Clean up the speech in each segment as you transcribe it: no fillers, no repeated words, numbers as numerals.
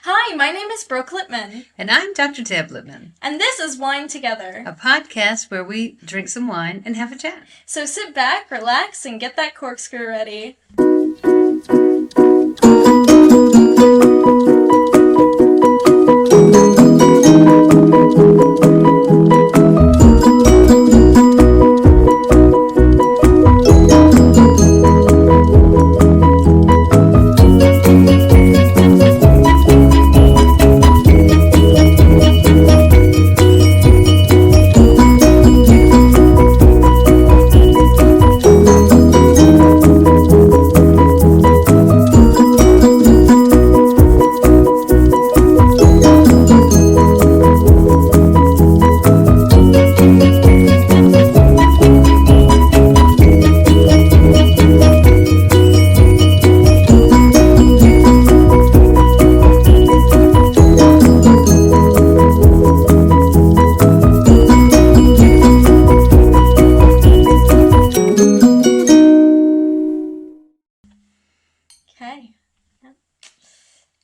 Hi, my name is Brooke Lippman. And I'm Dr. Deb Lippman. And this is Wine Together, a podcast where we drink some wine and have a chat. So sit back, relax, and get that corkscrew ready.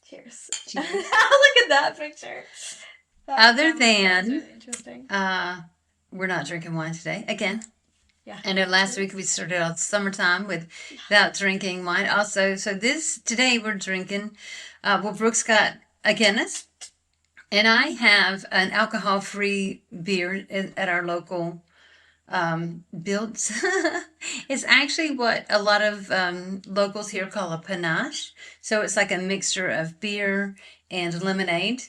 Cheers. Look at that picture. Other than, really interesting. We're not drinking wine today again. Yeah. I know last week we started out summertime without drinking wine. Also, so today we're drinking. Brooke's got a Guinness, and I have an alcohol-free beer at our local built. It's actually what a lot of locals here call a panache. So it's like a mixture of beer and lemonade.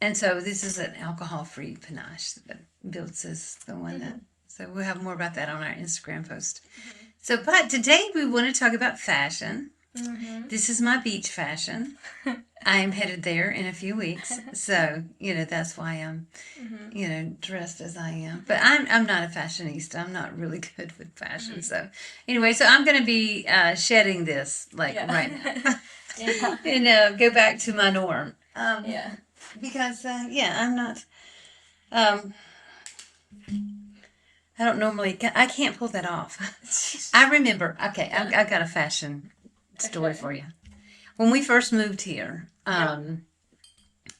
And so this is an alcohol-free panache that Builds is the one that. So we'll have more about that on our Instagram post. Mm-hmm. But today we want to talk about fashion. Mm-hmm. This is my beach fashion. I am headed there in a few weeks. So, that's why I'm, dressed as I am. But I'm not a fashionista. I'm not really good with fashion. Mm-hmm. So, anyway, I'm going to be shedding this, right now. Yeah. And go back to my norm. Because, I'm not... I don't normally... I can't pull that off. I remember... Okay, I've got a fashion story for you. When we first moved here, our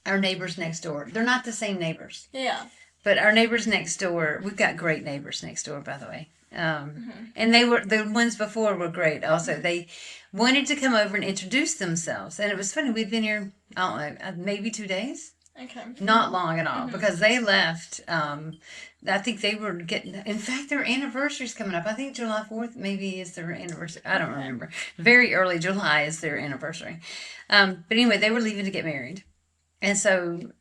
neighbors next door, they're not the same neighbors. Yeah. But our neighbors next door, we've got great neighbors next door, by the way. And the ones before were great also. They wanted to come over and introduce themselves. And it was funny, we'd been here, I don't know, maybe 2 days. Okay. Not long at all, because they left. I think they were getting. In fact, their anniversary's coming up. I think July 4th maybe is their anniversary. I don't remember. Very early July is their anniversary. But anyway, they were leaving to get married, and so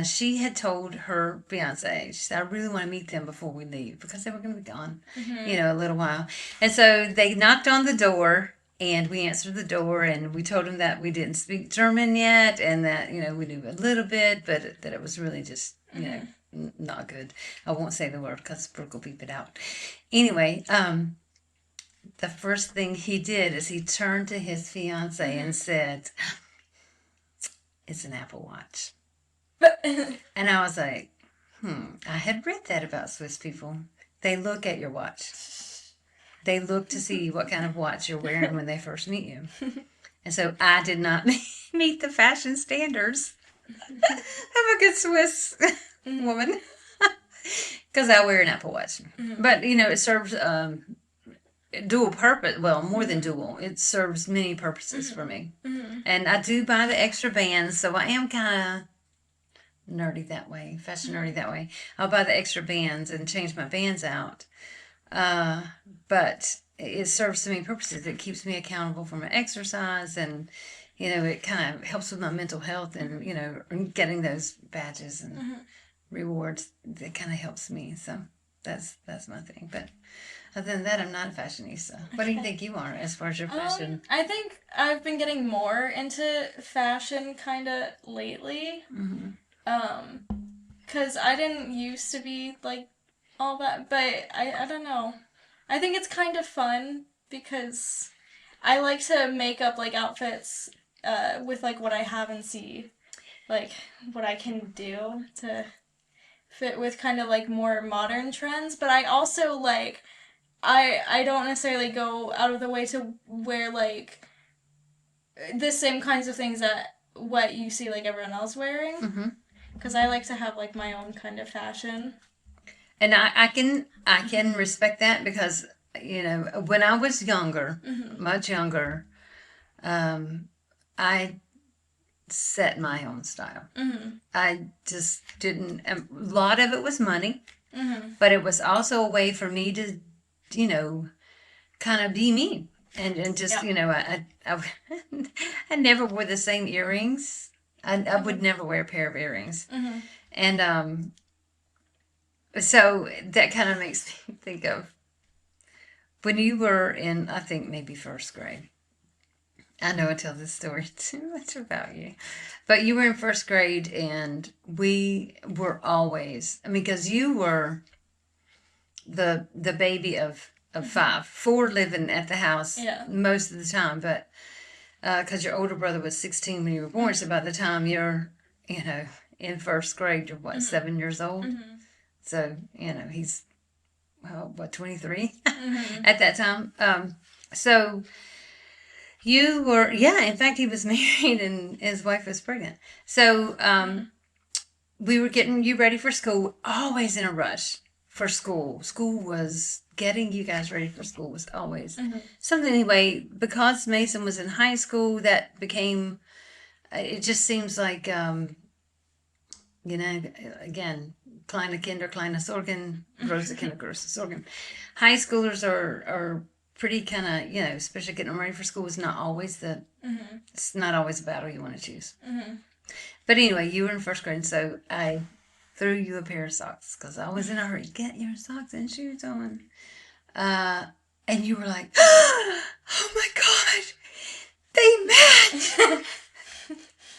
she had told her fiance, she said, "I really want to meet them before we leave because they were going to be gone, a little while." And so they knocked on the door. And we answered the door, and we told him that we didn't speak German yet, and that, we knew a little bit, but that it was really just, not good. I won't say the word because Brooke will beep it out. Anyway, the first thing he did is he turned to his fiance and said, "It's an Apple Watch." And I was like, I had read that about Swiss people. They look at your watch. They look to see what kind of watch you're wearing when they first meet you. And so I did not meet the fashion standards of a good Swiss woman. Because I wear an Apple Watch. But, it serves dual purpose. Well, more than dual. It serves many purposes for me. And I do buy the extra bands, so I am kind of nerdy that way, fashion nerdy that way. I'll buy the extra bands and change my bands out. But it serves so many purposes. It keeps me accountable for my exercise, and it kind of helps with my mental health, and getting those badges and rewards. It kind of helps me. So that's my thing. But other than that, I'm not a fashionista. What do you think you are as far as your fashion? I think I've been getting more into fashion kind of lately. Because I didn't used to be like all that, but I don't know. I think it's kind of fun because I like to make up like outfits with like what I have and see like what I can do to fit with kind of like more modern trends, but I also like I don't necessarily go out of the way to wear like the same kinds of things that what you see like everyone else wearing. Mm-hmm. Because I like to have like my own kind of fashion. And I can respect that because, when I was younger, much younger, I set my own style. I just didn't. A lot of it was money, but it was also a way for me to, kind of be me and just I I never wore the same earrings. I would never wear a pair of earrings, and so that kind of makes me think of when you were in, I think maybe first grade. I know I tell this story too much about you, but you were in first grade, and we were always. I mean, because you were the baby of five, four living at the house most of the time, but because your older brother was 16 when you were born, so by the time you're, in first grade, you're what, 7 years old? So, he's, 23 at that time. So you were, yeah, in fact, he was married and his wife was pregnant. So we were getting you ready for school, always in a rush for school. School was getting you guys ready for school was always something. Anyway, because Mason was in high school, that became, it just seems like, again, kleine Kinder, kleine Sorgen, große Kinder, große Sorgen. High schoolers are pretty kind of, especially getting them ready for school is not always it's not always a battle you want to choose. But anyway, you were in first grade, so I threw you a pair of socks because I was in a hurry. Get your socks and shoes on. And you were like, oh my God, they match.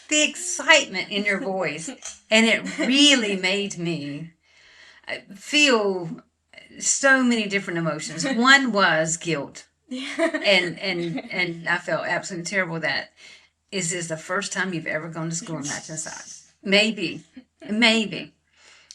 The excitement in your voice. And it really made me feel so many different emotions. One was guilt. And I felt absolutely terrible that, is this the first time you've ever gone to school in matching socks? Maybe.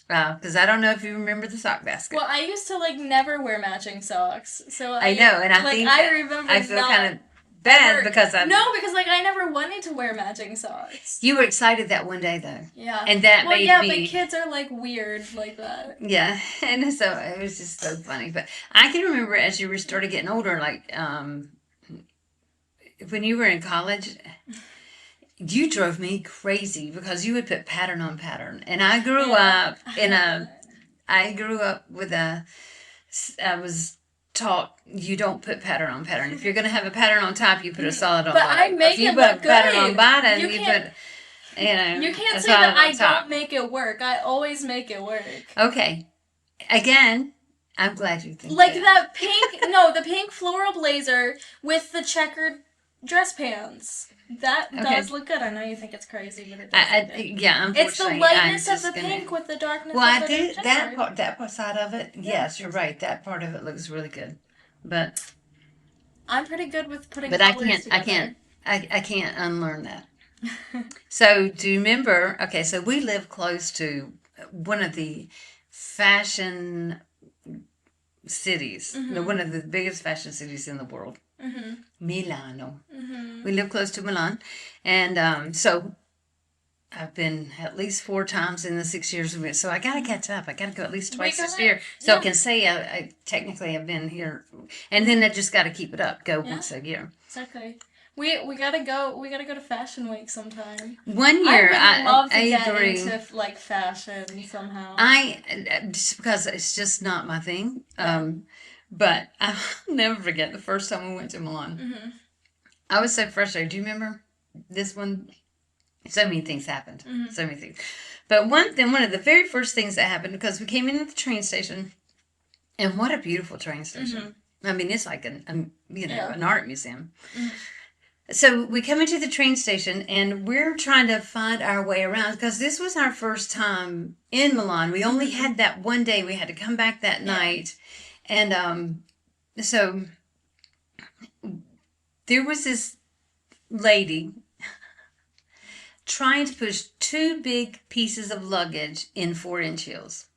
Because I don't know if you remember the sock basket. Well, I used to never wear matching socks, so I know, and I think I remember. I feel kind of bad because I never wanted to wear matching socks. You were excited that one day though. Yeah, and that made me. But kids are weird like that. Yeah, and so it was just so funny. But I can remember as you started getting older, when you were in college. You drove me crazy because you would put pattern on pattern. And I grew up with I was taught you don't put pattern on pattern. If you're going to have a pattern on top, you put a solid on bottom. But I make it look good. Pattern on bottom, you put, you can't say that I don't make it work. I always make it work. Okay. Again, I'm glad you think that the pink floral blazer with the checkered dress pants. That does look good. I know you think it's crazy, but it does. Yeah, unfortunately, it's the lightness of the pink with the darkness. Well, I do that part. That part side of it. Yeah. Yes, you're right. That part of it looks really good, but I'm pretty good with putting. But I can't unlearn that. So do you remember? Okay, so we live close to one of the fashion cities. One of the biggest fashion cities in the world. Milano. We live close to Milan, and so I've been at least 4 times in the 6 years of it. So I got to catch up. I got to go at least twice this year, so I can say I technically have been here. And then I just got to keep it up. Go once a year. Exactly. We gotta go. We gotta go to Fashion Week sometime. One year, I would love to get agree. Into fashion somehow. Just because it's just not my thing. But I'll never forget the first time we went to Milan. I was so frustrated. Do you remember this one? So many things happened. So many things. But one of the very first things that happened, because we came in at the train station, and what a beautiful train station. I mean, it's like an art museum. So we come into the train station, and we're trying to find our way around, because this was our first time in Milan. We only had that one day. We had to come back that night. And so there was this lady trying to push 2 big pieces of luggage in 4-inch heels.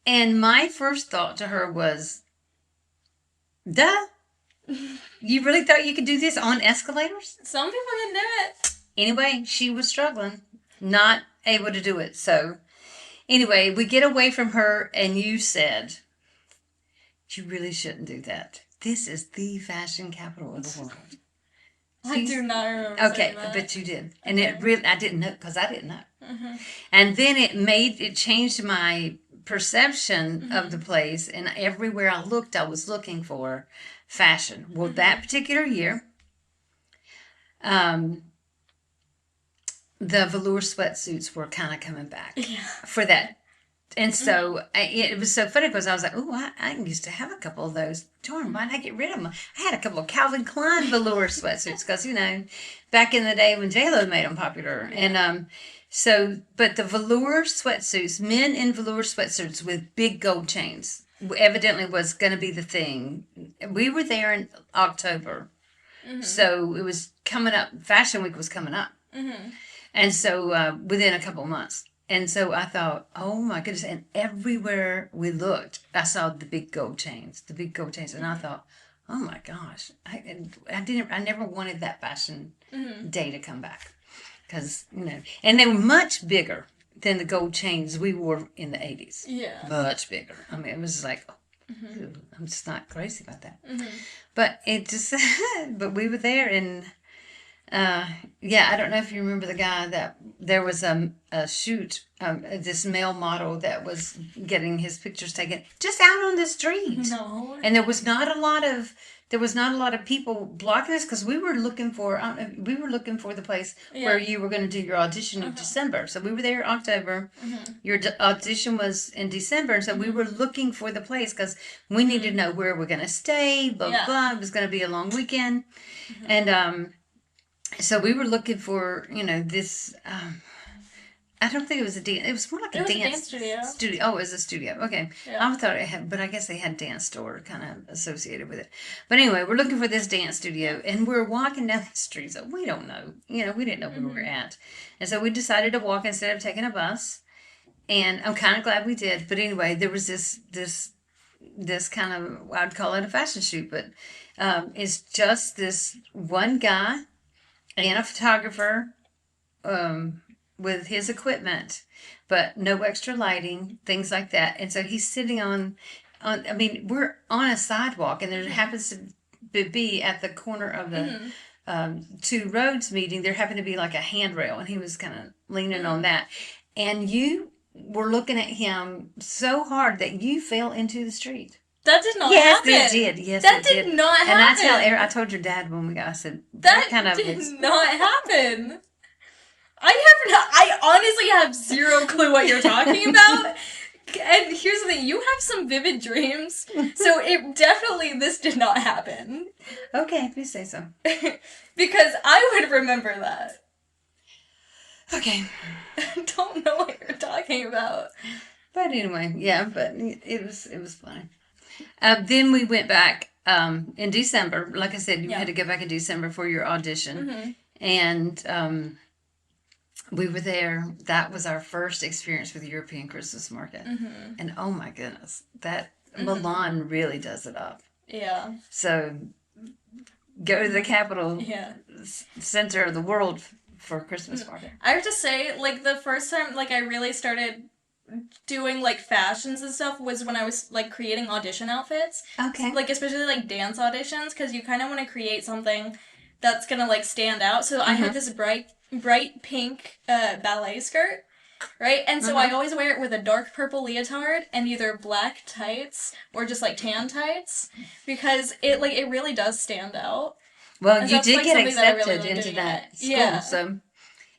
And my first thought to her was, duh. You really thought you could do this on escalators? Some people can do it. Anyway, she was struggling, not able to do it. So anyway, we get away from her, and you said, you really shouldn't do that. This is the fashion capital of the world. I do not remember saying that. But you did. And it really, I didn't know, because I didn't know. Mm-hmm. And then it changed my perception of the place, and everywhere I looked, I was looking for fashion. Well, that particular year, the velour sweatsuits were kind of coming back for that. And so it was so funny because I was like, oh, I used to have a couple of those. Darn, why did I get rid of them? I had a couple of Calvin Klein velour sweatsuits because, back in the day when J-Lo made them popular. And but the velour sweatsuits, men in velour sweatsuits with big gold chains, evidently was going to be the thing. We were there in October. Mm-hmm. So it was coming up. Fashion Week was coming up. Mm-hmm. And so within a couple of months. And so I thought, oh my goodness. And everywhere we looked, I saw the big gold chains. And I thought, oh my gosh. I never wanted that fashion day to come back. Because, and they were much bigger than the gold chains we wore in the 80s. Yeah. Much bigger. I mean, it was like, I'm just not crazy about that. Mm-hmm. But but we were there, and I don't know if you remember the guy that there was a shoot, this male model that was getting his pictures taken just out on the street. No. And there was not a lot of people blocking us because we were looking for the place where you were going to do your audition in December. So we were there in October. Mm-hmm. Your audition was in December, and so we were looking for the place because we needed to know where we're going to stay. Blah blah blah. It was going to be a long weekend, and so we were looking for this. I don't think it was a dance. It was more like a dance studio. Oh, it was a studio. Okay. Yeah. I thought it had, but I guess they had dance store kind of associated with it. But anyway, we're looking for this dance studio, and we're walking down the street. So we don't know. We didn't know where we were at. And so we decided to walk instead of taking a bus. And I'm kind of glad we did. But anyway, there was this kind of, I'd call it a fashion shoot, but it's just this one guy and a photographer, with his equipment, but no extra lighting, things like that. And so he's sitting on we're on a sidewalk, and there happens to be at the corner of the two roads meeting, there happened to be like a handrail, and he was kind of leaning on that. And you were looking at him so hard that you fell into the street. That did not happen. Yes, it did. Yes, that did not happen. And I told your dad when we got, I said, that did not happen. I honestly have zero clue what you're talking about. And here's the thing, you have some vivid dreams, so this did not happen. Okay, if you say so. Because I would remember that. Okay. I don't know what you're talking about. But anyway, but it was funny. Then we went back in December. Like I said, you had to go back in December for your audition. Mm-hmm. And we were there. That was our first experience with the European Christmas market. Mm-hmm. And oh my goodness, that Milan really does it up. Yeah. So go to the capital center of the world for a Christmas market. I have to say, the first time, I really started doing, fashions and stuff was when I was, creating audition outfits. Okay. Especially, dance auditions, because you kind of want to create something that's going to, stand out. So I had this bright pink ballet skirt, right? And so I always wear it with a dark purple leotard and either black tights or just tan tights, because it really does stand out. Well, you did get accepted into that school. Yeah. So,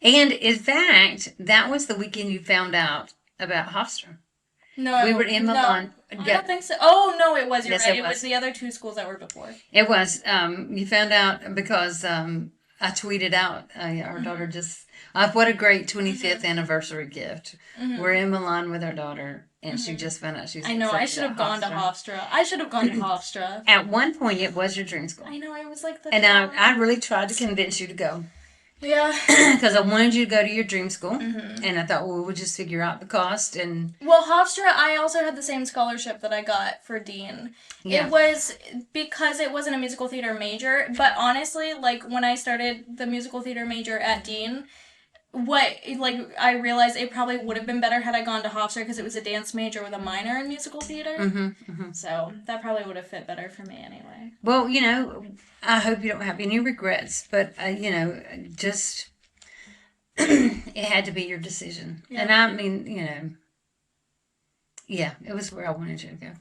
and in fact, that was the weekend you found out about Hofstra. No, we were in Milan. No, I don't think so. Oh no, it was. You're right. It was the other two schools that were before. It was. You found out because I tweeted out, our daughter just, what a great 25th anniversary gift. Mm-hmm. We're in Milan with our daughter, and she just found out she's. I know, I should have gone to Hofstra. At one point, it was your dream school. I know, I was and I really tried to convince you to go. Yeah. Because I wanted you to go to your dream school, Mm-hmm. and I thought, well, we'll just figure out the cost, and Well, Hofstra, I also had the same scholarship that I got for Dean. It yeah. was because it wasn't a musical theater major, but honestly, like when I started the musical theater major at Dean, what like I realized it probably would have been better had I gone to Hofstra because it was a dance major with a minor in musical theater. So that probably would have fit better for me anyway. Well, I hope you don't have any regrets, but just it had to be your decision, Yeah. and I mean, yeah, it was where I wanted you to go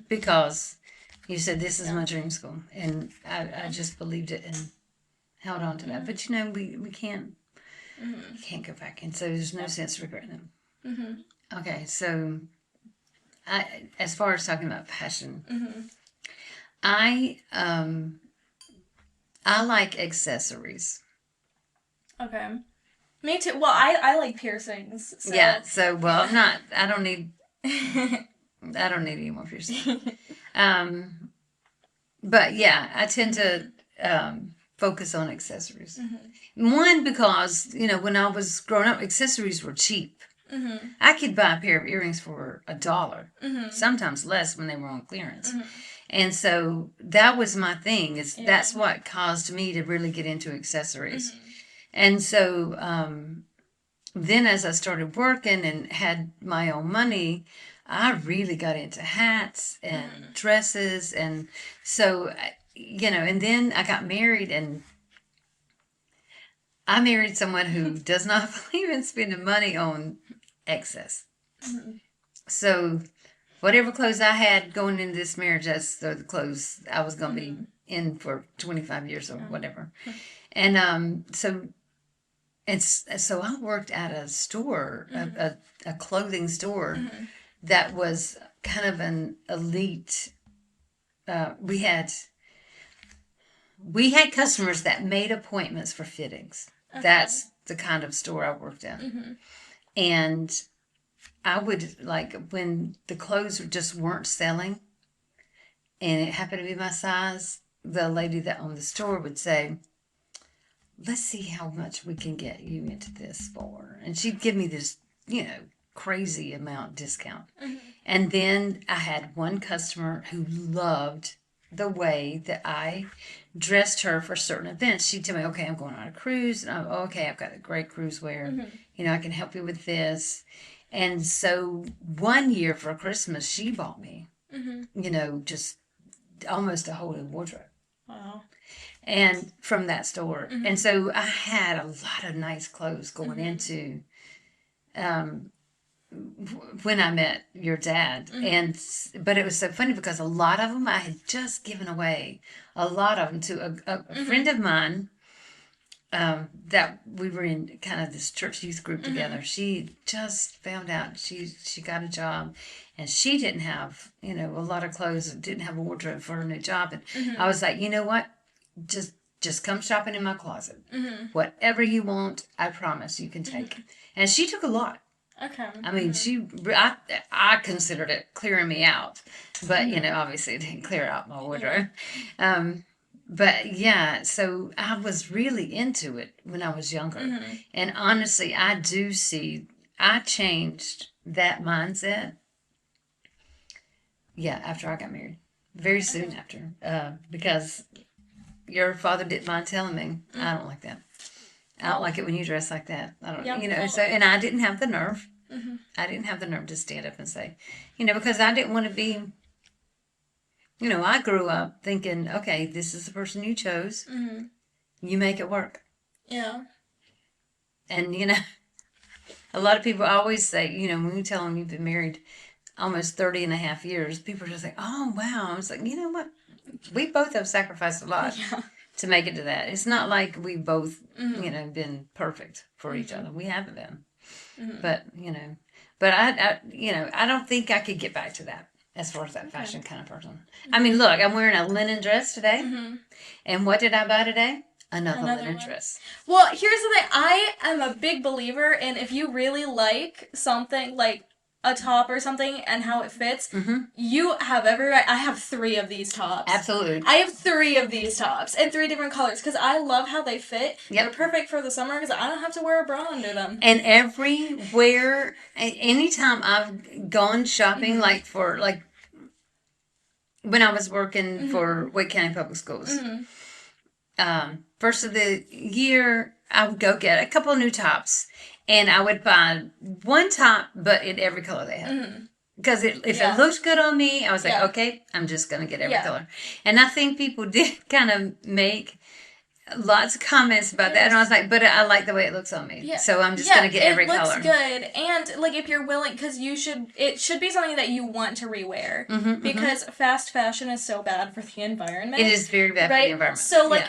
because you said this is my dream school, and I just believed it and held on to that. But we can't go back, and so there's no sense regretting them. Okay, so as far as talking about fashion, I I like accessories. Okay. Me too. Well, I like piercings. So. Yeah. So well, I'm not. I don't need. I don't need any more piercings. But yeah, I tend to focus on accessories. One, because when I was growing up, accessories were cheap. I could buy a pair of earrings for $1, sometimes less when they were on clearance. And so that was my thing. That's what caused me to really get into accessories. And so then as I started working and had my own money, I really got into hats and dresses. And so, and then I got married, and I married someone who does not believe in spending money on excess. So whatever clothes I had going into this marriage, that's the clothes I was going to be in for 25 years or whatever. And so I worked at a store, a clothing store that was kind of an elite. We had customers that made appointments for fittings. Okay. That's the kind of store I worked in. And I would, like, when the clothes just weren't selling and it happened to be my size, the lady that owned the store would say, let's see how much we can get you into this for. And she'd give me this, crazy amount discount. And then I had one customer who loved the way that I dressed her for certain events. She'd tell me, okay, I'm going on a cruise. And okay, I've got a great cruise wear. I can help you with this. And so one year for Christmas, she bought me, just almost a whole new wardrobe. Wow. And from that store. And so I had a lot of nice clothes going into when I met your dad. But it was so funny because a lot of them I had just given away. A lot of them to a friend of mine that we were in kind of this church youth group together. She just found out she got a job, and she didn't have a lot of clothes, didn't have a wardrobe for her new job. And I was like, you know what? Just come shopping in my closet. Whatever you want, I promise you can take. And she took a lot. Okay. I mean, I considered it clearing me out, but obviously it didn't clear out my wardrobe. But yeah, so I was really into it when I was younger, and honestly, I do see I changed that mindset. Yeah, after I got married, very soon after, because your father didn't mind telling me, I don't like that. I don't like it when you dress like that. I don't, so, and I didn't have the nerve. I didn't have the nerve to stand up and say, because I didn't want to be, I grew up thinking, okay, this is the person you chose. You make it work. Yeah. And, a lot of people always say, when you tell them you've been married almost 30 and a half years, people are just like, oh, wow. I was like, you know what? We both have sacrificed a lot. Yeah. To make it to that. It's not like we both, been perfect for each other. We haven't been. But, I don't think I could get back to that as far as that fashion kind of person. I mean, look, I'm wearing a linen dress today. And what did I buy today? Another linen dress. Well, here's the thing. I am a big believer in if you really like something, like, a top or something and how it fits, Mm-hmm. you have every right. I have 3 of these tops. Absolutely. I have 3 of these tops in 3 different colors because I love how they fit. Yep. They're perfect for the summer because I don't have to wear a bra under them. And everywhere, anytime I've gone shopping, Mm-hmm. like for like when I was working Mm-hmm. for Wake County Public Schools, Mm-hmm. first of the year, I would go get a couple of new tops, and I would buy one top, but in every color they had. Mm-hmm. Because if Yeah. it looks good on me, I was like, Yeah. okay, I'm just going to get every Yeah. color. And I think people did kind of make lots of comments about that. And I was like, but I like the way it looks on me. Yeah. So I'm just going to get every color. It looks good. And, like, if you're willing, because it should be something that you want to rewear. Mm-hmm, because fast fashion is so bad for the environment. It is very bad for the environment. So, like,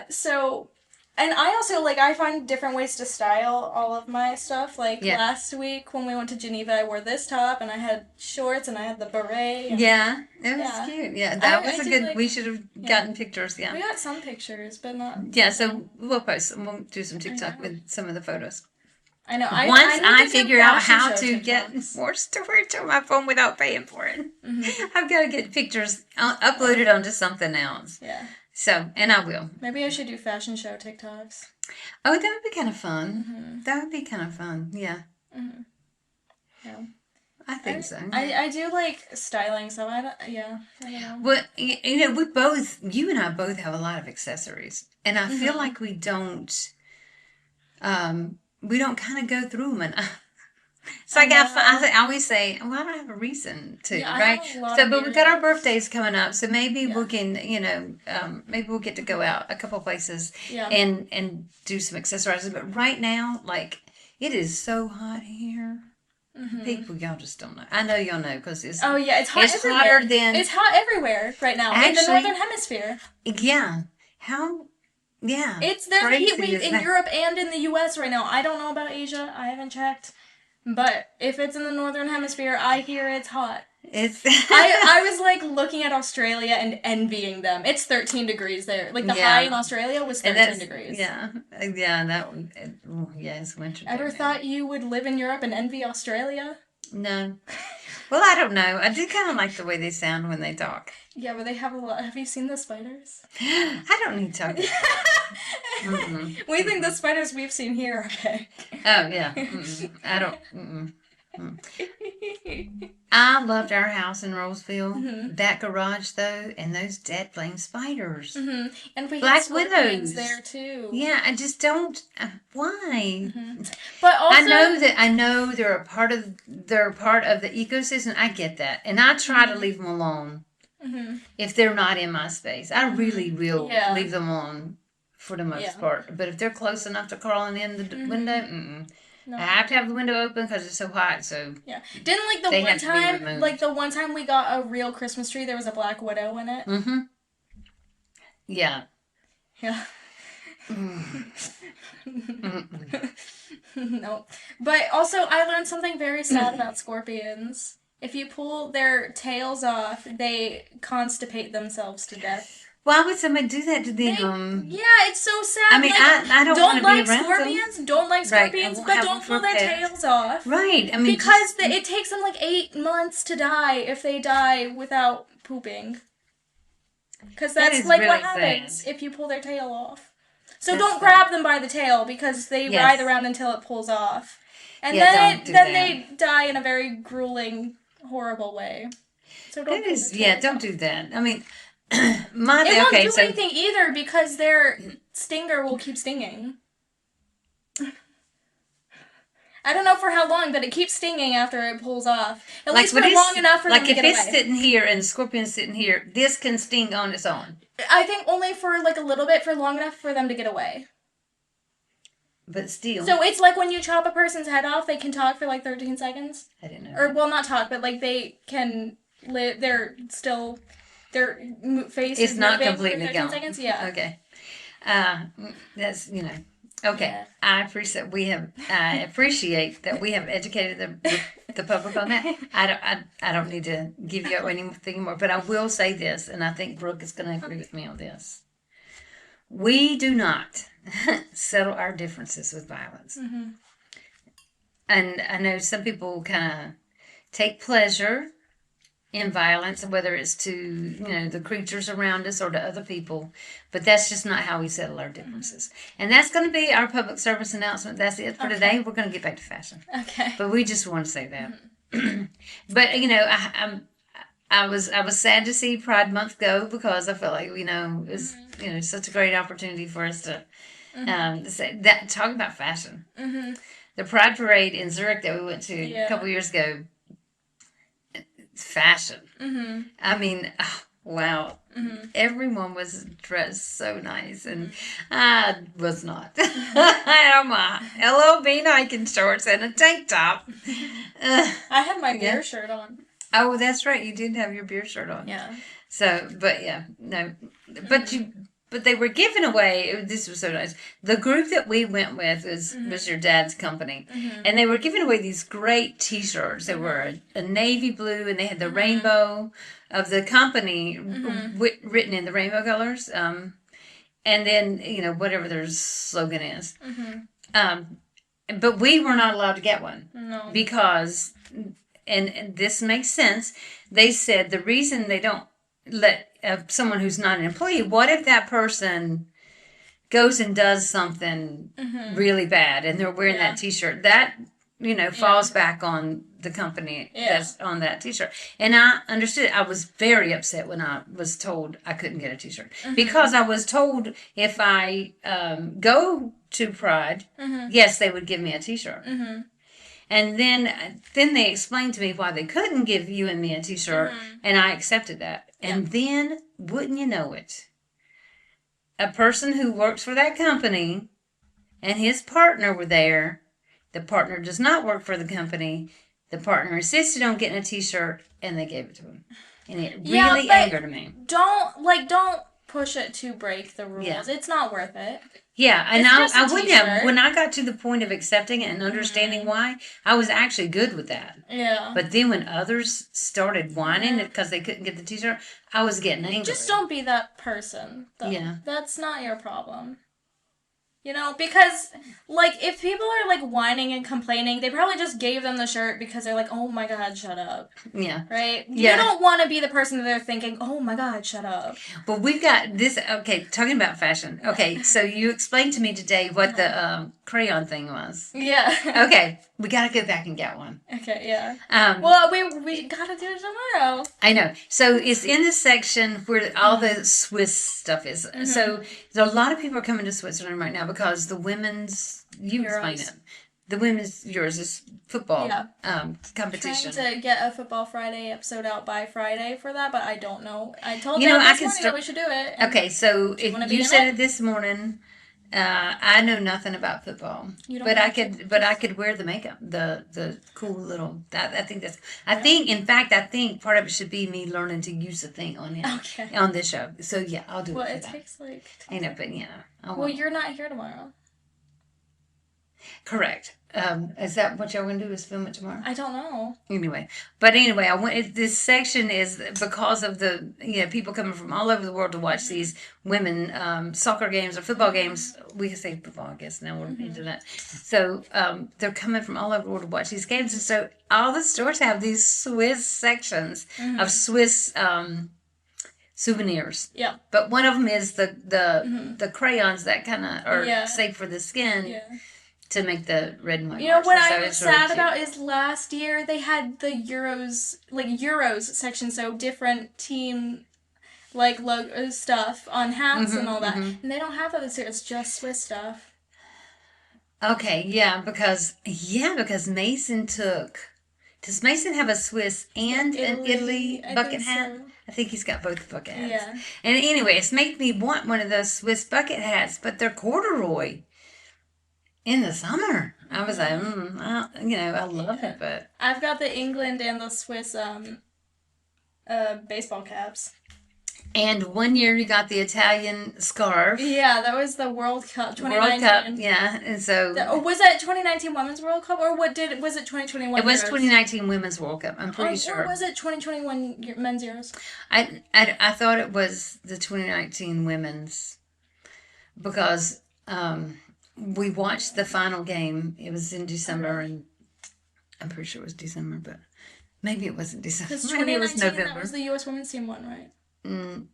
so... And I also, like, I find different ways to style all of my stuff. Like, last week when we went to Geneva, I wore this top, and I had shorts, and I had the beret. And, yeah, it was cute. Yeah, that was a good... Like, we should have gotten pictures, We got some pictures, but not... Yeah, so we'll post... We'll do some TikTok with some of the photos. I know. Once I figure out how to TikToks. get more storage on my phone without paying for it, Mm-hmm. I've got to get pictures uploaded onto something else. Yeah. So, and I will. Maybe I should do fashion show TikToks. Oh, that would be kind of fun. Mm-hmm. That would be kind of fun. Yeah. Mm-hmm. Yeah. I think so. I do like styling, so I don't know. Well, you know, you and I both have a lot of accessories, and I feel like we don't kind of go through them. And it's like I always say, well, I don't have a reason to, right? But we've got our birthdays coming up, so maybe we can, maybe we'll get to go out a couple places and do some accessorizing. But right now, like, it is so hot here. Mm-hmm. People, y'all just don't know. I know y'all know because it's it's hot. It's everywhere. Hotter than it's hot everywhere right now in the northern hemisphere. Yeah. How? Yeah. There's a heat wave in Europe and in the U.S. right now. I don't know about Asia. I haven't checked. But if it's in the northern hemisphere, I hear it's hot. I was like looking at Australia and envying them. It's 13 degrees there. Like the high in Australia was 13 degrees. Yeah, that one. It's winter. Ever thought you would live in Europe and envy Australia? No. Well, I don't know. I do kind of like the way they sound when they talk. Yeah, but they have a lot. Have you seen the spiders? I don't need to talk. We think the spiders we've seen here are big. Oh, yeah. I don't... I loved our house in Roseville. Mm-hmm. That garage, though, and those dead flame spiders. Mm-hmm. And we Black had widows there, too. Yeah, I just don't... why? Mm-hmm. But also... I know they're a part of the ecosystem. I get that. And I try to leave them alone. Mm-hmm. If they're not in my space. I really will leave them alone for the most part. But if they're close enough to crawling in the window, no. I have to have the window open because it's so hot. So didn't like the one time we got a real Christmas tree, there was a black widow in it. Mm-hmm. Yeah. Yeah. No. But also, I learned something very sad about scorpions. If you pull their tails off, they constipate themselves to death. Why would somebody do that to them? Yeah, it's so sad. I mean, I don't want to be around scorpions. them. Don't like scorpions, but don't pull their tails off. Right. I mean, because it takes them like 8 months to die if they die without pooping. Because that's like really what happens if you pull their tail off. So don't grab them by the tail because they ride around until it pulls off. And then they die in a very grueling, horrible way. So don't don't do that. I mean, it won't do anything either because their stinger will keep stinging. I don't know for how long, but it keeps stinging after it pulls off. At least for long enough for them to get away. Like if it's sitting here and the scorpion's sitting here, this can sting on its own. I think only for like a little bit, for long enough for them to get away. But still. So it's like when you chop a person's head off, they can talk for like 13 seconds? I didn't know. Or, well, not talk, but like they can live, their face is not moving completely for 13 gone. seconds? Yeah. Okay. That's, Okay, yeah. I appreciate that we have educated the public on that. I don't need to give you anything more, but I will say this, and I think Brooke is going to agree with me on this. We do not settle our differences with violence. Mm-hmm. and I know some people kind of take pleasure in violence, whether it's to, the creatures around us or to other people. But that's just not how we settle our differences. And that's going to be our public service announcement. That's it for today. We're going to get back to fashion. Okay. But we just want to say that. But I was sad to see Pride Month go, because I felt like it's such a great opportunity for us to say that, talk about fashion. The Pride Parade in Zurich that we went to a couple years ago. Fashion. I mean, wow. Everyone was dressed so nice, and I was not. I had my LOB Nike shorts and a tank top. I had my beer shirt on. Oh, that's right. You did have your beer shirt on. Yeah. So, but yeah, no, but they were giving away. This was so nice. The group that we went with was your dad's company, and they were giving away these great T-shirts. They were a navy blue, and they had the rainbow of the company written in the rainbow colors. And then whatever their slogan is. But we were not allowed to get one. No. Because, and this makes sense. They said the reason they don't let someone who's not an employee, what if that person goes and does something really bad and they're wearing that T-shirt? That, falls back on the company that's on that T-shirt. And I understood. I was very upset when I was told I couldn't get a T-shirt. Because I was told if I go to Pride, yes, they would give me a T-shirt. And then they explained to me why they couldn't give you and me a T-shirt, and I accepted that. And then, wouldn't you know it, a person who works for that company and his partner were there. The partner does not work for the company. The partner insisted on getting a T-shirt, and they gave it to him. And it really angered me. Don't push it to break the rules. Yeah. It's not worth it. Yeah, and I wouldn't have. When I got to the point of accepting it and understanding why, I was actually good with that. Yeah. But then when others started whining because they couldn't get the T-shirt, I was getting angry. Just don't be that person, though. Yeah. That's not your problem. Because, if people are, whining and complaining, they probably just gave them the shirt because they're like, oh my god, shut up. Yeah. Right? Yeah. You don't want to be the person that they're thinking, oh my god, shut up. But we've got this, okay, talking about fashion. Okay, so you explained to me today what the crayon thing was. Yeah. Okay, we got to go back and get one. Okay, yeah. Well, we got to do it tomorrow. I know. So it's in the section where all the Swiss stuff is. So there are a lot of people are coming to Switzerland right now because the women's, you explain it. The women's yours is football competition. Trying to get a Football Friday episode out by Friday for that, but I don't know. I told that we should do it. Okay, so if you said it this morning. I know nothing about football, but I could wear the makeup, the cool little. I think part of it should be me learning to use the thing on it on this show. So yeah, I'll do it. Well, it takes I know, but yeah. Well, you're not here tomorrow. Correct. Is that what y'all going to do? Is film it tomorrow? I don't know. Anyway, I went. This section is because of the people coming from all over the world to watch these women soccer games or football games. We can say football, I guess. Now we're into that. So they're coming from all over the world to watch these games, and so all the stores have these Swiss sections of Swiss souvenirs. Yeah. But one of them is the crayons that kind of are safe for the skin. Yeah. To make the red and white. What I'm sad about is last year they had the Euros section, so different team logo stuff on hats and all that, and they don't have that this year. It's just Swiss stuff. Okay, because Mason does Mason have a Swiss and an Italy bucket hat? So. I think he's got both bucket hats. Yeah. And anyway, it's made me want one of those Swiss bucket hats, but they're corduroy. In the summer, I was like, I love it, but I've got the England and the Swiss baseball caps. And one year you got the Italian scarf. Yeah, that was the World Cup 2019. World Cup, yeah, and so was that 2019 Women's World Cup or was it 2021? It was 2019 Women's World Cup. I'm pretty sure. Or was it 2021 Men's Euros? I thought it was the 2019 Women's because. We watched the final game. It was in December, and I'm pretty sure it was December, but maybe it wasn't December. Because Maybe it was 2019, that November. was the U.S. women's team one, right?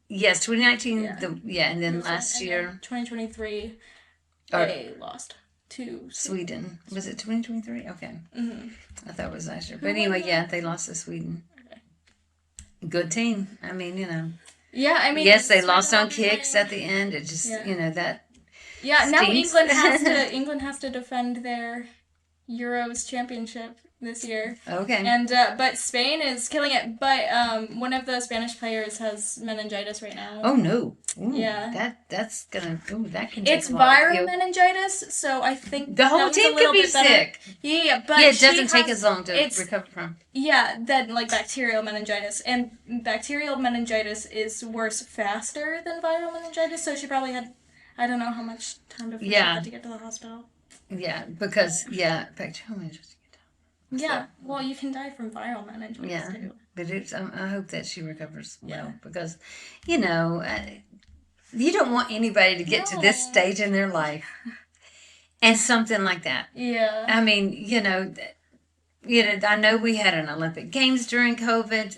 Yes, 2019. Yeah. And then last year, 2023, or they lost to Sweden. Was it 2023? Okay. Mm-hmm. I thought it was last year. Who But anyway, won yeah, that? they lost to Sweden. Okay. Good team. I mean, Yeah, I mean, yes, they Sweden lost will on be kicks playing. at the end. It just, Yeah. that Yeah, now stinks. England has to defend their Euros championship this year. Okay. And but Spain is killing it. But one of the Spanish players has meningitis right now. Oh no. Ooh, Yeah. That's gonna. Ooh, that can take It's a while to viral heal. meningitis, so I think The that whole one's a team little could be bit better. sick. Yeah, but Yeah, it she doesn't take has- as long to it's recover from. Yeah, than like bacterial meningitis, and bacterial meningitis is worse faster than viral meningitis. So she probably had, I don't know how much time before she had to get to the hospital. Yeah, because bacterial meningitis. Yeah, well, you can die from viral meningitis too. But I hope that she recovers well Yeah. because, you don't want anybody to get to this No. stage in their life and something like that. Yeah. I mean, I know we had an Olympic Games during COVID.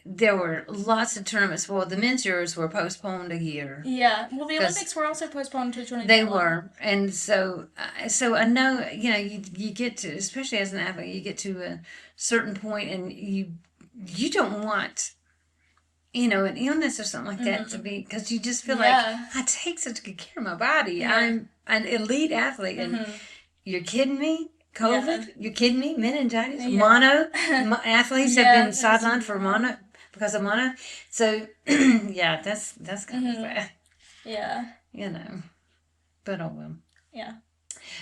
There were lots of tournaments. Well, the men's Euros were postponed a year. Yeah. Well, the Olympics were also postponed to 2021. They were, and so I know you get to, especially as an athlete, you get to a certain point, and you don't want an illness or something like that to be, because you just feel like I take such good care of my body. Yeah. I'm an elite athlete, and you're kidding me. COVID, you're kidding me. Meningitis, mono. Athletes have been sidelined for mono. Because of mono, so that's kind of sad. Yeah. But oh well. Yeah.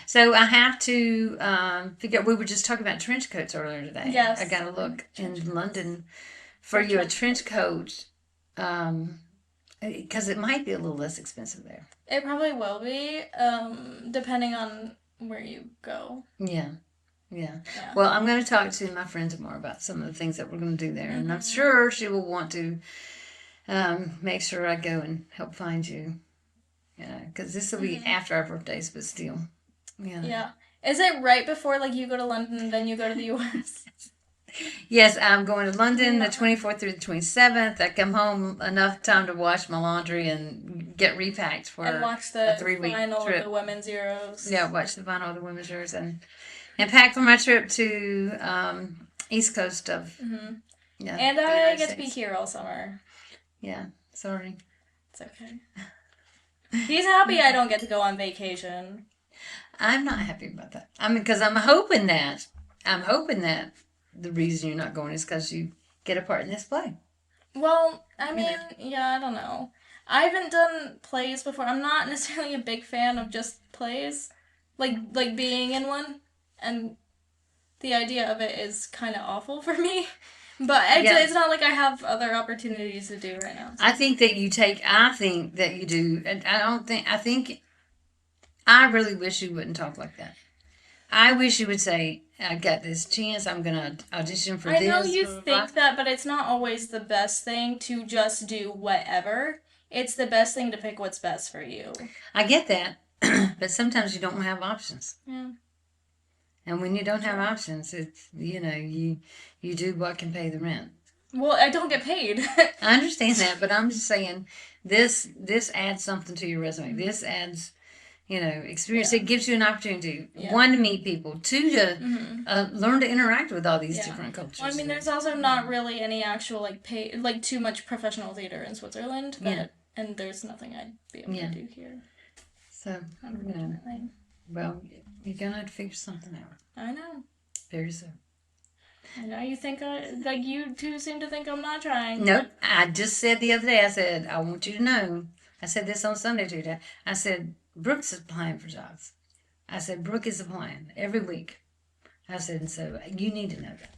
So I have to figure out. We were just talking about trench coats earlier today. Yes. I got to look in London for you a trench coat, because it might be a little less expensive there. It probably will be, depending on where you go. Yeah. Well, I'm going to talk to my friend tomorrow about some of the things that we're going to do there, and I'm sure she will want to make sure I go and help find you. Because this will be after our birthdays, but still. Yeah. Is it right before you go to London, then you go to the U.S.? Yes, I'm going to London the 24th through the 27th. I come home enough time to wash my laundry and get repacked for and watch a the 3-week final trip. of the women's Euros. Yeah, watch the final of the women's Euros and pack for my trip to East Coast of. Yeah, and the I United get to be States. here all summer. Yeah, sorry. It's okay. He's happy I don't get to go on vacation. I'm not happy about that. I mean, because I'm hoping that the reason you're not going is because you get a part in this play. Well, I mean, I don't know. I haven't done plays before. I'm not necessarily a big fan of just plays, like being in one, and the idea of it is kind of awful for me. But it's not like I have other opportunities to do right now. So. I think that you do, and I really wish you wouldn't talk like that. I wish you would say, I got this chance, I'm going to audition for this. I know you think that, but it's not always the best thing to just do whatever. It's the best thing to pick what's best for you. I get that, but sometimes you don't have options. Yeah. And when you don't have options, it's, you do what can pay the rent. Well, I don't get paid. I understand that, but I'm just saying this adds something to your resume. This adds, experience. It gives you an opportunity, one, to meet people, two, to learn to interact with all these different cultures. Well, I mean, there's also not really any actual, too much professional theater in Switzerland. And there's nothing I'd be able to do here. So, unfortunately. Well, you're going to have to figure something out. I know. Very soon. I know you think you two seem to think I'm not trying. Nope. I just said the other day, I said, I want you to know. I said this on Sunday too. I said, Brooke's applying for jobs. I said, Brooke is applying every week. I said, and so you need to know that.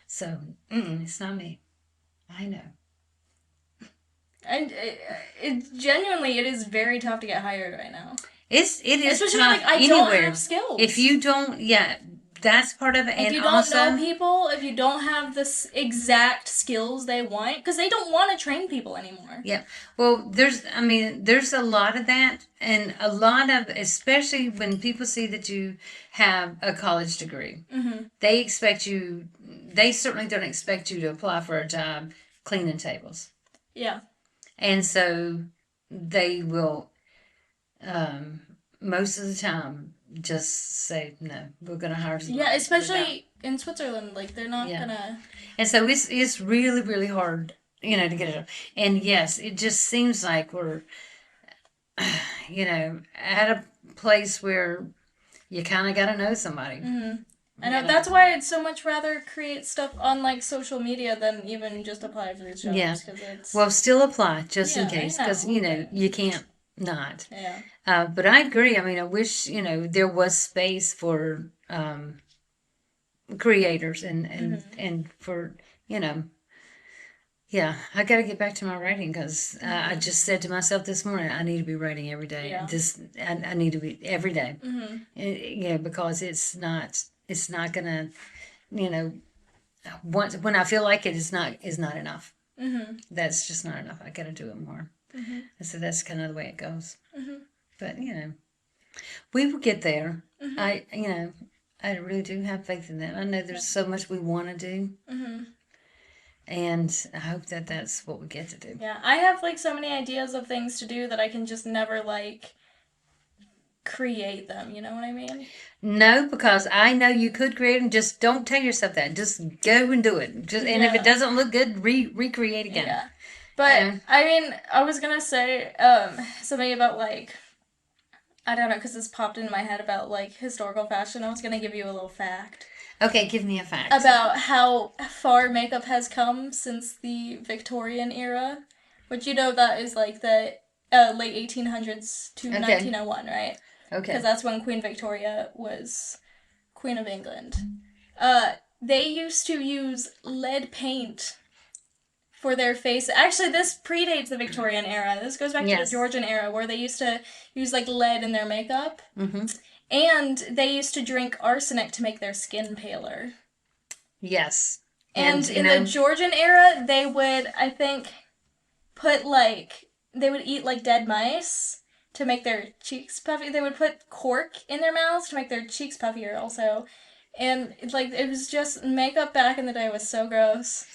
So, it's not me. I know. And it genuinely, it is very tough to get hired right now. It is especially tough I anywhere. don't have skills. If you don't, that's part of it. If And you don't know also, people, if you don't have the exact skills they want, because they don't want to train people anymore. yeah. Well, there's a lot of that, and a lot of, especially when people see that you have a college degree, they expect you. They certainly don't expect you to apply for a job cleaning tables, Yeah. and so they will, um, most of the time, just say no. We're going to hire Yeah, somebody without. especially in Switzerland, like they're not Yeah. gonna. And so it's really really hard, to get it up. And yes, it just seems like we're, at a place where you kind of got to know somebody. I know that's why I'd so much rather create stuff on like social media than even just apply for these Yeah. jobs because it's. Well, still apply just in Yeah, I case, because know. you can't not. Yeah. But I agree. I mean, I wish there was space for creators and for you know yeah, I got to get back to my writing because I just said to myself this morning, I need to be writing every day. Yeah. I need to be every day. Because it's not gonna, you know, once when I feel like it is not enough. That's just not enough. I got to do it more. And so that's kind of the way it goes. But we will get there. I really do have faith in that. I know there's so much we want to do. And I hope that that's what we get to do. Yeah, I have like so many ideas of things to do that I can just never like create them. You know what I mean? No, because I know you could create them. Just don't tell yourself that. Just go and do it. And if it doesn't look good, recreate again. Yeah. But I mean, I was gonna say something about like I don't know because this popped into my head about like historical fashion. I was gonna give you a little fact. Okay, give me a fact. About how far makeup has come since the Victorian era. Which you know that is like the late 1800s to 1901, right? Okay. Because that's when Queen Victoria was Queen of England. They used to use lead paint for their face. Actually, this predates the Victorian era. This goes back to the Georgian era where they used to use like lead in their makeup. And they used to drink arsenic to make their skin paler. Yes. And in the Georgian era, they would, I think, they would eat like dead mice to make their cheeks puffy. They would put cork in their mouths to make their cheeks puffier also. And like it was just makeup back in the day was so gross.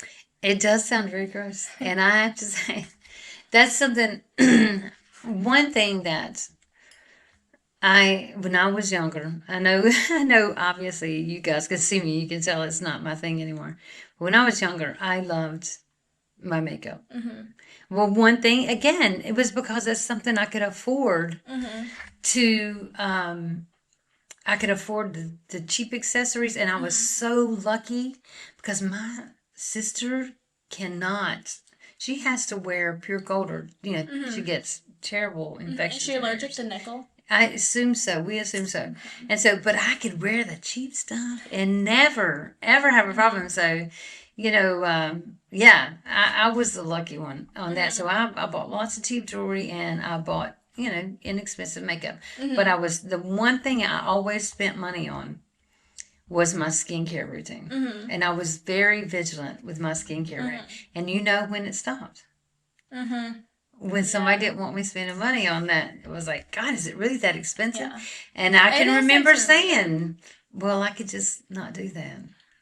It does sound very gross. And I have to say, that's something, one thing that when I was younger, I know obviously you guys can see me, you can tell it's not my thing anymore. But when I was younger, I loved my makeup. Well, one thing, again, it was because it's something I could afford to, I could afford the cheap accessories, and I was so lucky because my sister cannot, she has to wear pure gold or, she gets terrible infections. Is she allergic to nickel? I assume so. We assume so. And so, but I could wear the cheap stuff and never, ever have a problem. So, I was the lucky one on that. So I bought lots of cheap jewelry and I bought, inexpensive makeup. But the one thing I always spent money on was my skincare routine. And I was very vigilant with my skincare routine. And you know when it stopped. When somebody didn't want me spending money on that, it was like, God, is it really that expensive? Yeah. And I can remember saying, well, I could just not do that.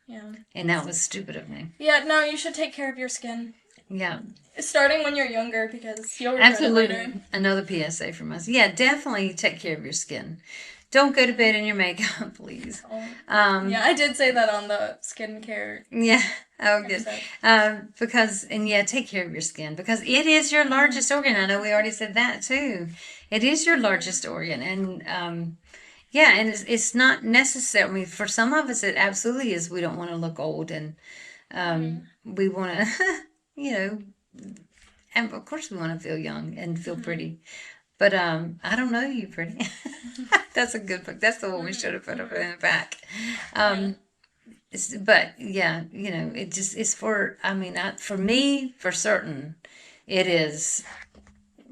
Yeah. And that was stupid of me. Yeah, no, you should take care of your skin. Yeah. Starting when you're younger because you'll regret it later. Another PSA from us. Yeah, definitely take care of your skin. Don't go to bed in your makeup, please. Yeah, I did say that on the skincare. Yeah. Oh, good. Take care of your skin because it is your largest organ. I know we already said that too. It is your largest organ, and and it's not necessary. I mean, for some of us, it absolutely is. We don't want to look old, and we want to, and of course, we want to feel young and feel pretty. But I don't know you pretty. That's a good book. That's the one we should have put up in the back. It's for me, for certain, it is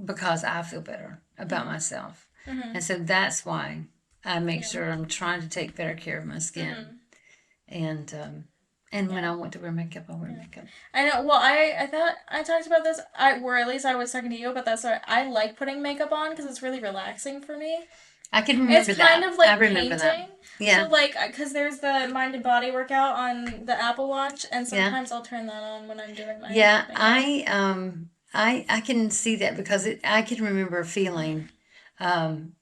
because I feel better about myself. And so that's why I make sure I'm trying to take better care of my skin. And when I want to wear makeup, I wear makeup. I know. Well, I thought I talked about this. Or at least I was talking to you about that. So I like putting makeup on because it's really relaxing for me. I can It's remember kind that. of I like remember that. painting. So Yeah. like, because there's the mind and body workout on the Apple Watch, and Yeah. sometimes I'll turn that on when I'm doing my Yeah. makeup. I can see that because I can remember feeling, um,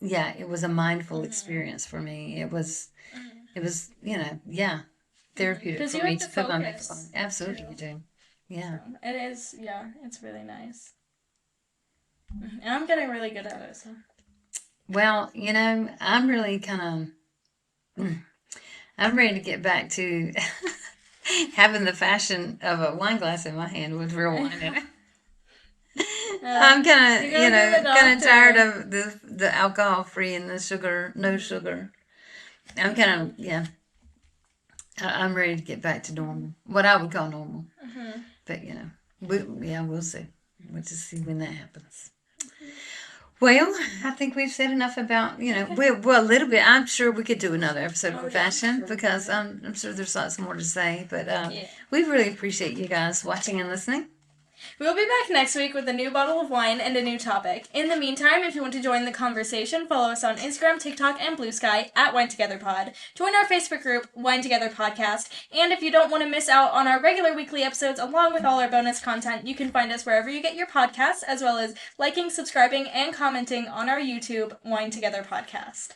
yeah, it was a mindful experience for me. It was, yeah, therapeutic Because for you me have to to put my makeup on. focus Absolutely, you too. do. Yeah. So it is. Yeah, it's really nice. And I'm getting really good at it. So. Well, I'm really kind of, I'm ready to get back to having the fashion of a wine glass in my hand with real wine in it. I'm You kind of, gotta go to the kind of tired doctor. of the alcohol free and the sugar, no sugar. I'm kind of, yeah, I'm ready to get back to normal, what I would call normal. But we'll see. We'll just see when that happens. Well, I think we've said enough about, well, a little bit. I'm sure we could do another episode on fashion because I'm sure there's lots more to say. But Yeah. we really appreciate you guys watching and listening. We'll be back next week with a new bottle of wine and a new topic. In the meantime, if you want to join the conversation, follow us on Instagram, TikTok, and Blue Sky at Wine Together Pod. Join our Facebook group, Wine Together Podcast. And if you don't want to miss out on our regular weekly episodes along with all our bonus content, you can find us wherever you get your podcasts, as well as liking, subscribing, and commenting on our YouTube, Wine Together Podcast.